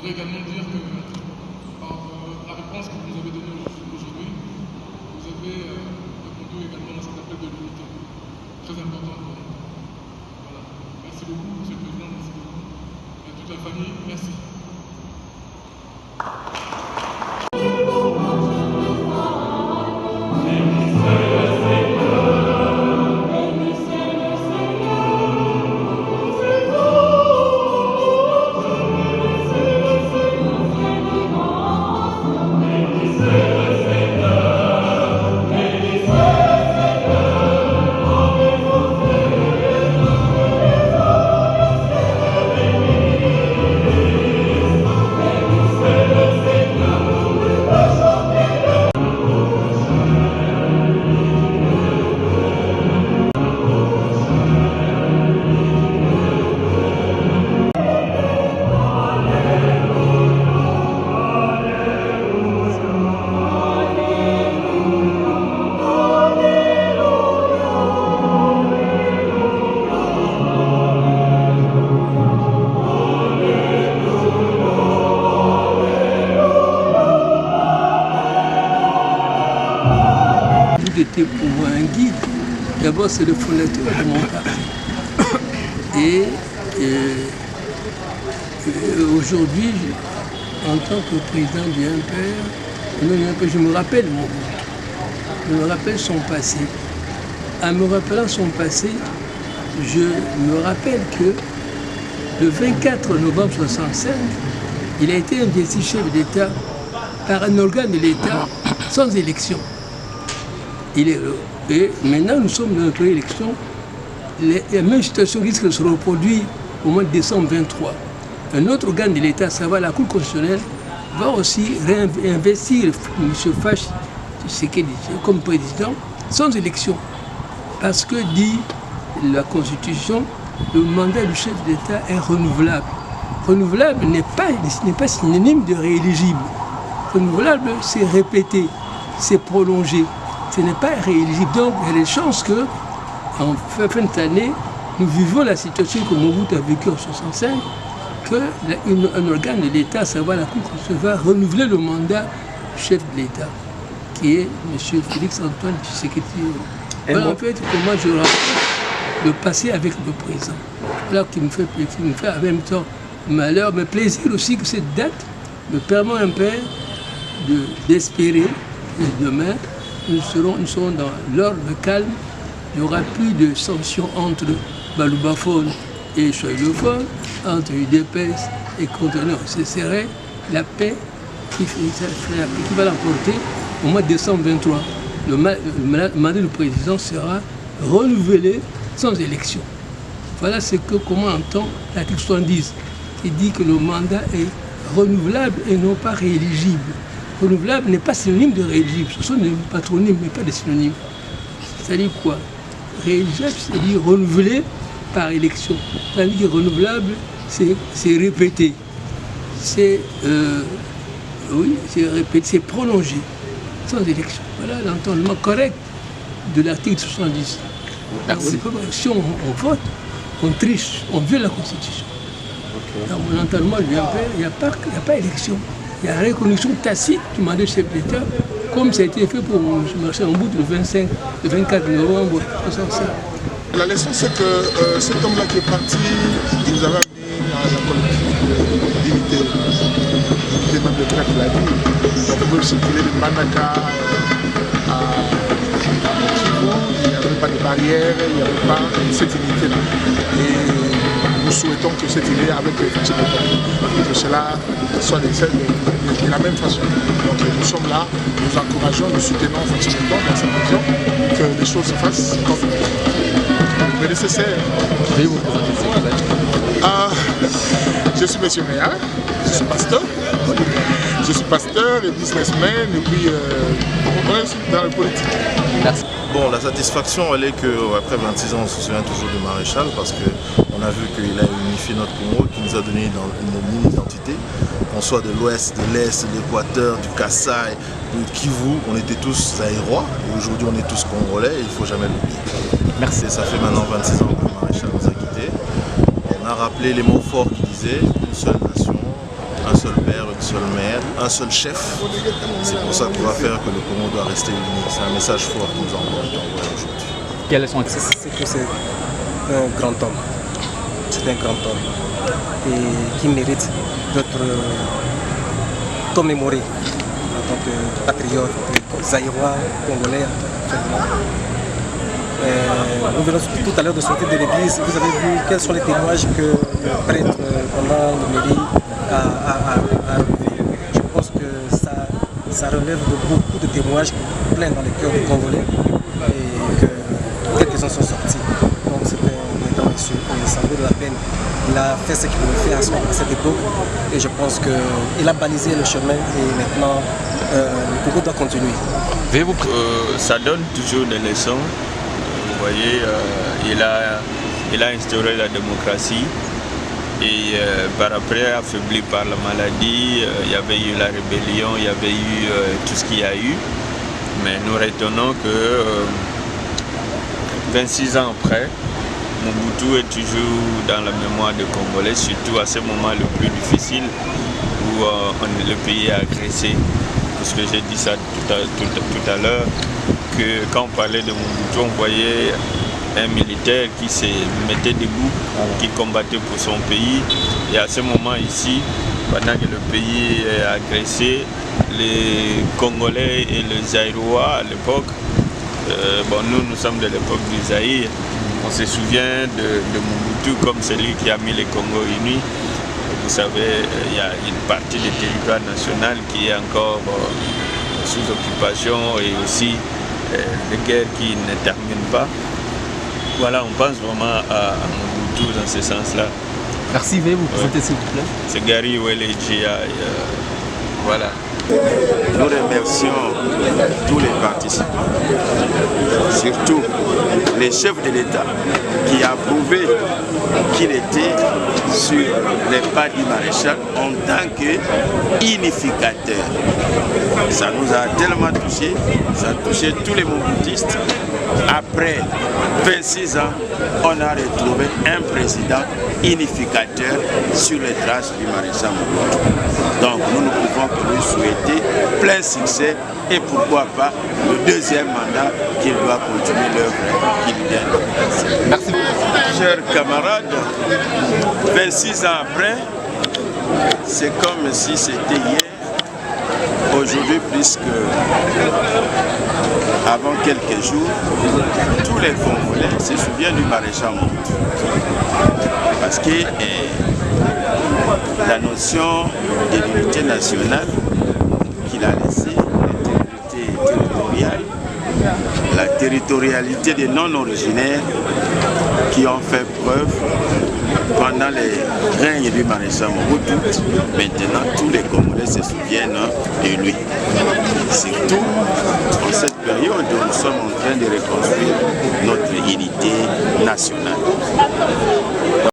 voudrais également dire que par la réponse que vous nous avez donnée aujourd'hui, vous avez répondu également à cet appel de l'unité. Très important pour nous. Voilà. Merci beaucoup, Monsieur le Président, merci beaucoup. Et à toute la famille, merci. Était pour moi un guide. D'abord, c'est le fondateur de mon parti. Et aujourd'hui, en tant que président du MPR, je me rappelle mon groupe. Je me rappelle son passé. En me rappelant son passé, je me rappelle que le 24 novembre 1965, il a été investi chef d'État par un organe de l'État sans élection. Et maintenant, nous sommes dans une élection. La même situation risque de se reproduire au mois de décembre 23. Un autre organe de l'État, ça va, la Cour constitutionnelle, va aussi réinvestir M. Fache comme président sans élection. Parce que, dit la Constitution, le mandat du chef d'État est renouvelable. Renouvelable n'est pas synonyme de rééligible. Renouvelable, c'est répété, c'est prolongé. Ce n'est pas rééligible. Donc, il y a des chances qu'en fin d'année, nous vivons la situation que Mobutu a vécue en 1965, qu'un organe de l'État, à savoir la Cour constitutionnelle, va renouveler le mandat du chef de l'État, qui est M. Félix-Antoine Tshisekedi. Voilà en fait comment je raconte le passé avec le présent. Voilà qui me fait en même temps malheur, mais plaisir aussi que cette date me permet un peu d'espérer que demain, nous serons dans l'ordre calme. Il n'y aura plus de sanctions entre Baloubaphone et Choïlophone, entre UDPS et conteneurs. Ce serait la paix qui va l'emporter au mois de décembre 23. Le mandat du président sera renouvelé sans élection. Voilà comment entend l'article 70, qui dit que le mandat est renouvelable et non pas rééligible. Renouvelable n'est pas synonyme de rééligible. Ce sont des patronymes, mais pas des synonymes. C'est-à-dire quoi? Rééligible, c'est-à-dire renouvelé par élection. Tandis que renouvelable, c'est répété. C'est répété, c'est prolongé, sans élection. Voilà l'entendement correct de l'article 70. Merci. Si on vote, on triche, on viole la Constitution. Okay. Dans mon entendement, il n'y a pas élection. Il y a une reconnaissance tacite du mandat du chef d'État, comme ça a été fait pour Marcel Mobutu le 24 novembre 1965. La leçon, c'est que cet homme-là qui est parti, nous avait amené à la collectivité d'unité, même le grec l'a dit. On pouvait circuler de Manaka à Kivu, il n'y avait pas de barrière, il n'y avait pas cette unité-là. Et nous souhaitons que cette unité avec que cela soit de la même façon. Donc nous sommes là, nous encourageons, nous soutenons Fatigueton dans cette vision, que les choses se fassent comme le nécessaire. Veuillez vous présenter, s'il vous plaît. Je suis monsieur Méa, je suis pasteur. Je suis pasteur et businessman et puis on est aussi dans la politique. Merci. Bon, la satisfaction, elle est qu'après 26 ans, on se souvient toujours de Maréchal parce qu'on a vu qu'il a unifié notre Congo, qu'il nous a donné une identité. Qu'on soit de l'ouest, de l'est, de l'équateur, du Kassai, du Kivu, on était tous Zaïrois et aujourd'hui on est tous Congolais et il ne faut jamais l'oublier. Merci. Et ça fait maintenant 26 ans que Maréchal nous a quittés. On a rappelé les mots forts qu'il disait, une seule nation, un seul père, une seule mère, un seul chef. C'est pour ça qu'on va faire que le Congo doit rester uni. C'est un message fort que nous envoyons aujourd'hui. Quelles sont C'est que c'est un grand homme. C'est un grand homme. Et qui mérite d'être commémoré en tant que patriote, zaïrois, congolais. Nous venons tout à l'heure de sortir de l'église. Vous avez vu quels sont les témoignages que le prêtre pendant le mairie a relevé. Je pense que ça relève de beaucoup de témoignages pleins dans les cœurs des Congolais et que quelques-uns sont sortis. Donc c'est un grand monsieur et ça vaut de la peine. Il a fait ce qu'il pouvait faire à cette époque et je pense qu'il a balisé le chemin et maintenant le Congo doit continuer. Ça donne toujours des leçons. Vous voyez, il a instauré la démocratie et par après, affaibli par la maladie, il y avait eu la rébellion, il y avait eu tout ce qu'il y a eu. Mais nous retenons que 26 ans après, Mobutu est toujours dans la mémoire des Congolais, surtout à ce moment le plus difficile où le pays a agressé. Parce que j'ai dit ça tout à l'heure, que quand on parlait de Mobutu, on voyait un militaire qui se mettait debout, qui combattait pour son pays. Et à ce moment ici, pendant que le pays est agressé, les Congolais et les Zaïrois à l'époque, nous sommes de l'époque du Zaïre, on se souvient de Mobutu comme celui qui a mis les Congos unis. Vous savez, il y a une partie du territoire national qui est encore sous occupation et aussi des guerres qui ne terminent pas. Voilà, on pense vraiment à Mobutu dans ce sens-là. Merci, veuillez vous présenter s'il vous plaît. C'est Gary Welegia. Voilà. Nous remercions tous les participants, surtout les chefs de l'État qui a prouvé qu'il était sur les pas du maréchal en tant qu'unificateur. Ça nous a tellement touché, ça a touché tous les mobutistes. Après 26 ans, on a retrouvé un président unificateur sur les traces du maréchal Mobutu. Donc nous ne pouvons que lui souhaiter plein succès et pourquoi pas le deuxième mandat qu'il doit continuer l'œuvre qu'il vient de commencer. Merci. Chers camarades, 26 ans après, c'est comme si c'était hier. Aujourd'hui, plus qu'avant quelques jours, tous les Congolais se souviennent du maréchal Mobutu. Parce que la notion de l'unité nationale qu'il a laissée, l'intégrité territoriale, la territorialité des non-originaires qui ont fait preuve pendant les règnes du maréchal Mobutu. Maintenant, tous les Congolais se souviennent de lui. Surtout en cette période où nous sommes en train de reconstruire notre unité nationale.